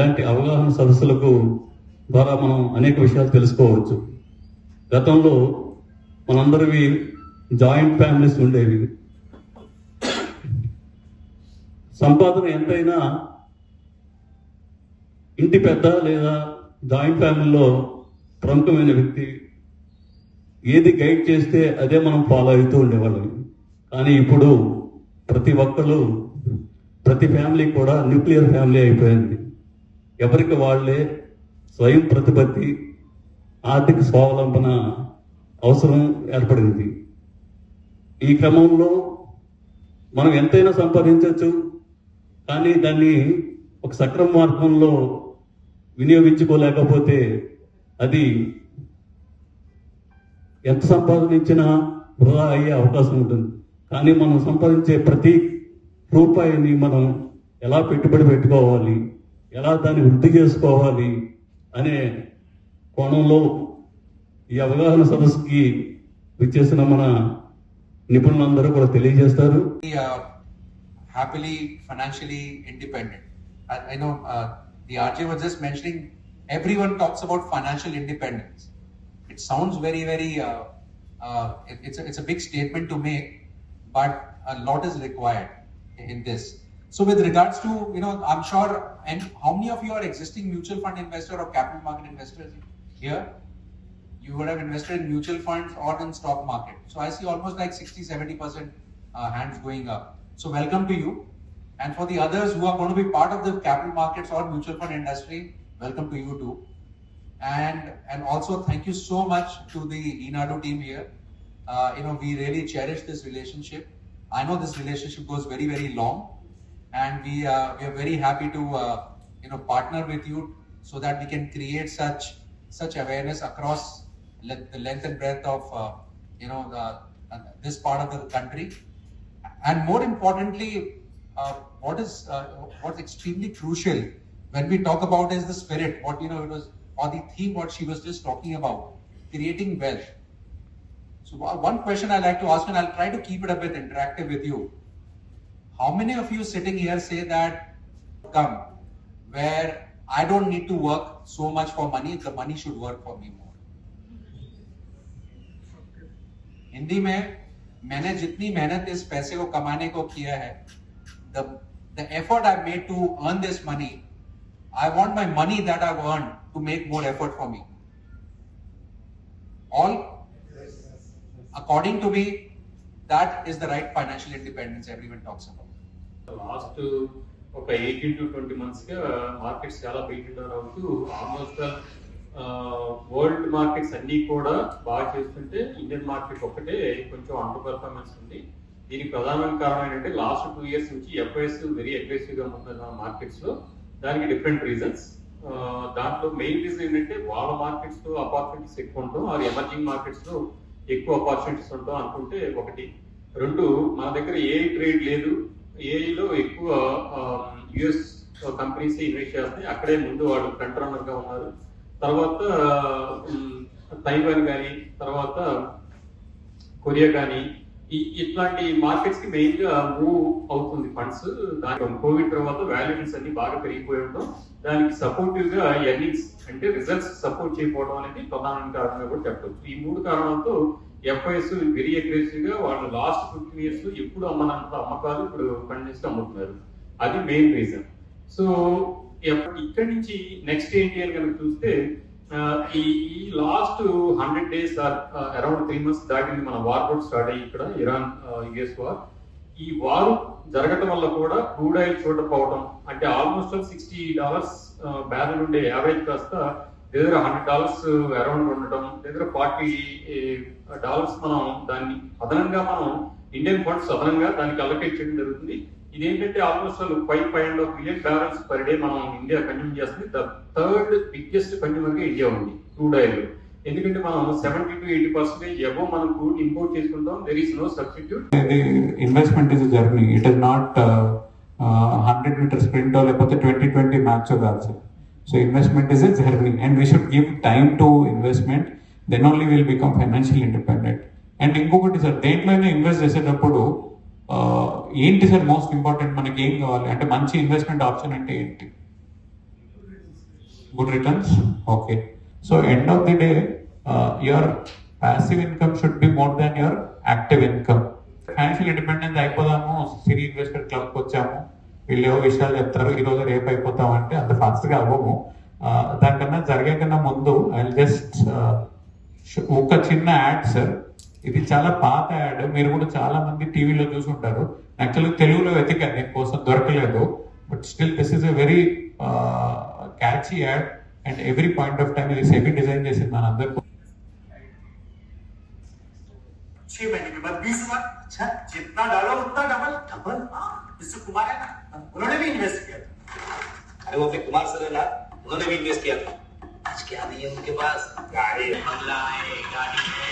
ఇలాంటి అవగాహన సదస్సులకు ద్వారా మనం అనేక విషయాలు తెలుసుకోవచ్చు. గతంలో మనందరివి జాయింట్ ఫ్యామిలీస్ ఉండేవి. సంపాదన ఎంతైనా ఇంటి పెద్ద లేదా జాయింట్ ఫ్యామిలీలో ప్రముఖమైన వ్యక్తి ఏది గైడ్ చేస్తే అదే మనం ఫాలో అవుతూ ఉండేవాళ్ళం. కానీ ఇప్పుడు ప్రతి ఒక్కరు, ప్రతి ఫ్యామిలీ కూడా న్యూక్లియర్ ఫ్యామిలీ అయిపోయింది. ఎవరికి వాళ్ళే స్వయం ప్రతిపత్తి, ఆర్థిక స్వావలంబన అవసరం ఏర్పడింది. ఈ క్రమంలో మనం ఎంతైనా సంపాదించవచ్చు, కానీ దాన్ని ఒక సక్రమ మార్గంలో వినియోగించుకోలేకపోతే అది ఎంత సంపాదించినా వృధా అయ్యే అవకాశం ఉంటుంది. కానీ మనం సంపాదించే ప్రతి రూపాయిని మనం ఎలా పెట్టుబడి పెట్టుకోవాలి, ఎలా దాన్ని వృద్ధి చేసుకోవాలి అనే కోణంలో ఈ అవగాహన సదస్సుకి విచ్చేసిన మన నిపుణులందరూ కూడా తెలియజేస్తారు. Happily financially independent. I know the RJ was just mentioning everyone talks about financial independence. It sounds very it's a big statement to make, but a lot is required in this. So with regards to, I'm sure, and how many of you are existing mutual fund investor or capital market investors here? You would have invested in mutual funds or in stock market. So I see almost like 60-70% hands going up. So welcome to you. And for the others who are going to be part of the capital markets or mutual fund industry, welcome to you too. And also thank you so much to the Enado team here. We really cherish this relationship. I know this relationship goes very long, and we are very happy to partner with you so that we can create such awareness across the length and breadth of this part of the country. And more importantly, what's extremely crucial when we talk about is the spirit, it was, or the theme what she was just talking about, creating wealth. So one question I like to ask, and I'll try to keep it a bit interactive with you. How many of you sitting here say that come where I don't need to work so much for money, the money should work for me more? Hindi में मैंने जितनी मेहनत इस पैसे को कमाने को किया है, the effort I've made to earn this money, I want my money that I've earned to make more effort for me. All? According to me, that is the right financial independence everyone talks about. Last ఒక 18 to 20 months గా markets చాలా బీటెడ్ అవుతూ almost world markets అన్ని కూడా బాగా చేస్తుంటే Indian market ఒకటే కొంచెం అండర్ పర్ఫార్మెన్స్ ఉంది. దీనికి ప్రధానమైన కారణం ఏంటంటే లాస్ట్ 2 years నుంచి ఎఫ్ఐఎస్ వెరీ అగ్రెసివ్ గా ఉంటున్న మార్కెట్స్ లో. దానికి డిఫరెంట్ రీజన్స్. దాంట్లో మెయిన్ రీజన్ ఏంటంటే వాళ్ళ మార్కెట్స్ లో ఆపర్చునిటీస్ ఎక్కువ ఉంటాం, ఆ ఎమర్జింగ్ మార్కెట్స్ లో ఎక్కువ ఆపర్చునిటీస్ ఉంటాం అనుకుంటే ఒకటి. రెండు, మన దగ్గర ఏఐ ట్రేడ్ లేదు, ఏఐలో ఎక్కువ యుఎస్ కంపెనీస్ ఇన్వెస్ట్ చేస్తాయి, అక్కడే ముందు వాళ్ళు ఫ్రంట్ రన్నర్ గా ఉన్నారు. తర్వాత తైవాన్ కానీ, తర్వాత కొరియా కానీ, ఇట్లాంటి మార్కెట్స్ కి మెయిన్ గా మూవ్ అవుతుంది ఫండ్స్. దాని కోవిడ్ తర్వాత వాల్యుయేషన్స్ అన్ని బాగా పెరిగిపోయి ఉండడం, దానికి సపోర్టివ్ గా ఎర్నింగ్స్ అంటే రిజల్ట్స్ సపోర్ట్ చేయకపోవడం అనేది ప్రధాన కారణంగా కూడా చెప్పవచ్చు. ఈ మూడు కారణాలతో ఎఫ్ఐఎస్ వెరీ అగ్రెసివ్ గా వాళ్ళు లాస్ట్ 15 years ఎప్పుడు అమ్మనంత అమ్మకాలు ఇప్పుడు కంటిన్యూస్ గా అమ్ముతున్నారు. అది మెయిన్ రీజన్. సో ఇక్కడి నుంచి నెక్స్ట్ ఏంటి అని కనుక చూస్తే, ఈ లాస్ట్ 100 days అరౌండ్ 3 months దాటింది మన వార్ కూడా స్టార్ట్ అయ్యి ఇక్కడ ఇరాన్ యుఎస్ వార్. ఈ వార్ జరగటం వల్ల కూడా క్రూడ్ ఆయిల్ చూడకపోవడం, అంటే ఆల్మోస్ట్ $60 బ్యారెల్ ఉండే యావరేజ్ కాస్త దగ్గర $100 అరౌండ్ ఉండటం, దగ్గర $40 మనం దాన్ని అదనంగా మనం ఇండియన్ ఫండ్స్ అదనంగా దానికి అలొకేట్ చేయడం జరుగుతుంది. ఇదేంటంటే almost 5.5 million barrels per day మనం ఇండియా కన్జ్యూమ్ చేస్తుంది. ద థర్డ్ బిగ్గెస్ట్ కన్జ్యూమర్ గా ఇండియా ఉంది క్రూడ్ ఆయిల్. ఎందుకంటే మనం 70 to 80% ఎబో మనం క్రూడ్ ఇంపోర్ట్ చేసుకుంటాం. There is no substitute. Investment is journey, it is not 100 meter sprint లేకపోతే 2020 మ్యాచ్ కాదు sir. So investment is a journey and we should give time to investment, then only will become financial independent. And ఇంకొకటి sir, దేంట్లోనే invest చేసేటప్పుడు ఏంటి sir most important, మనకి ఏం కావాలి అంటే మంచి ఇన్వెస్ట్మెంట్ ఆప్షన్ అంటే ఏంటి? good returns. Okay. So end of the day, your passive income should be more than your active income. Financial independence అయిపోదాము, సిరీ ఇన్వెస్టర్ క్లబ్కి వచ్చాము, వీళ్ళు ఏవో విషయాలు చెప్తారు, ఈ రోజు రేపు అయిపోతాం అంటే అంత ఫాస్ట్గా అవ్వము. దానికన్నా జరిగే కన్నా ముందు ఐ జస్ట్ ఒక చిన్న యాడ్ సార్. ఇది చాలా పాత యాడ్, మీరు కూడా చాలా మంది టీవీలో చూసుంటారు. యాక్చువల్గా తెలుగులో వెతికాను, దీనికోసం దొరకలేదు. But still this is a very catchy add and every point of time ఇది సెబీ డిజైన్ చేసింది మన అందరికీ. 6 महीने के बाद 20,000. अच्छा, जितना डालो उतना डबल डबल. हाँ, इससे कुमार है ना, उन्होंने भी इन्वेस्ट किया था. अरे वो अपने कुमार सर है ना, उन्होंने भी इन्वेस्ट किया था. आज क्या नहीं है उनके पास? गाड़ी, बंगला है, गाड़ी है.